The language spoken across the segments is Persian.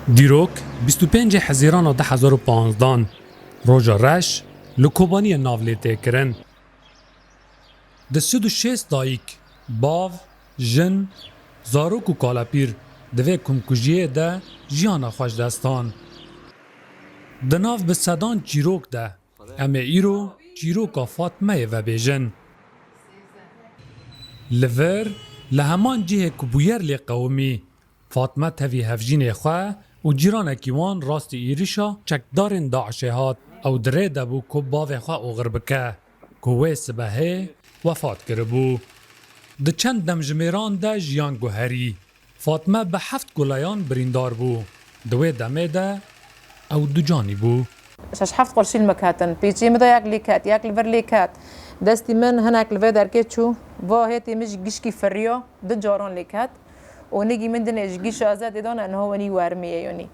دیروک 25 حزیران 2015 روژا رش لکوبانی ناولیته کرن. ده 36 دایک، باو، جن، زاروک و کالاپیر دوی کمکوژیه ده جیانا خوش دستان. ده ناو به صدان چیروک ده، امه ایرو چیروکا فاطمه و بیجن. لور لهمان جیه کبویر لی قومی فاطمه تاوی هفجین خواه و جیران کیوان راست ایریشا چکدارن داعشه هات او دره دبو که باوی خواه او غربکه کوه سبهه وفات کربو. ده چند دمجمیران ده جیان گوهری فاطمه به 7 گلایان بریندار بو دوی دمه ده او دو جانی بو. شش 7 قرشیل مکاتن پیچی مدا یک لیکات یک لیور لیکات دستی من هناك لفه درکه چو واهیتی مش گشکی فریا ده جاران لیکات و نگی من دنش گیش آزاد دان انه ونی ورمیه یونی.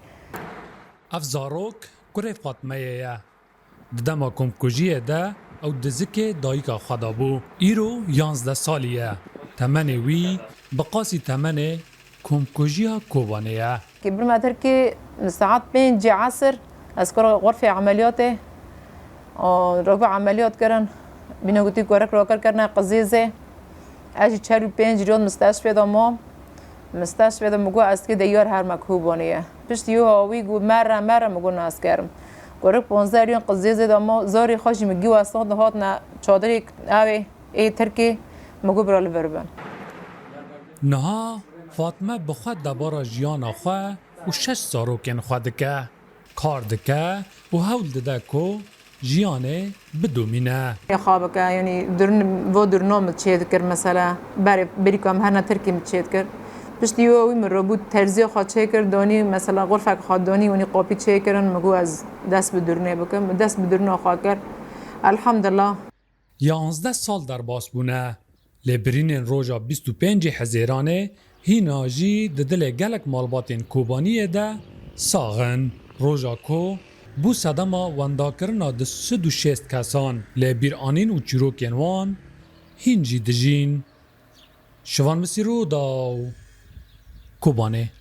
افزاروک کره فاطمه یا دما کمکوژیه ده او دزک دایکا خدا بو ایرو 11 سالیه تمنه وی بقاسی تمنه کمکوژیا کوبانیه که برم اتر که ساعت 5 عصر اذكر غرفه عملياته ربع عمليات كرن بينا قلت لك روكر كرنا قزيزه اجي تشاري 5 ريال مستشفى دما مستشفى دما مگو است که دیار هر مکوبانیه پشت یو هاوی گو مره مگو ناس کرم گورک 15 ريال قزيزه دما زاري خوش مگی واسطه هات نه چادری اوی ای ترکی مگو برال وربن نها فاطمه بخود دبارا جیانا خواه و 6 ساروکن خودکه کار دکه و هول دده که جیانه بدومینه. خوابك يعني درنام تشيد كر مثلا بريكم هنا تركي متشيد كر بس يو من ربوت ترزي خاط شكر داني مثلا غرفة خاط داني وني قابي شكرن مگو از دست بدرنه بكم دست بدرنه خاطر الحمد لله 11 سال در باس بونه لبرین روژا 25 حزیرانه هیناجی ددل گلک مالباتین کوبانیه ده ساغن روژا کو بو صدما ونداکرنا ده 36 کسان لبیر آنین و چیروکین وان هینجی دجین شوان مسی روداو کوبانه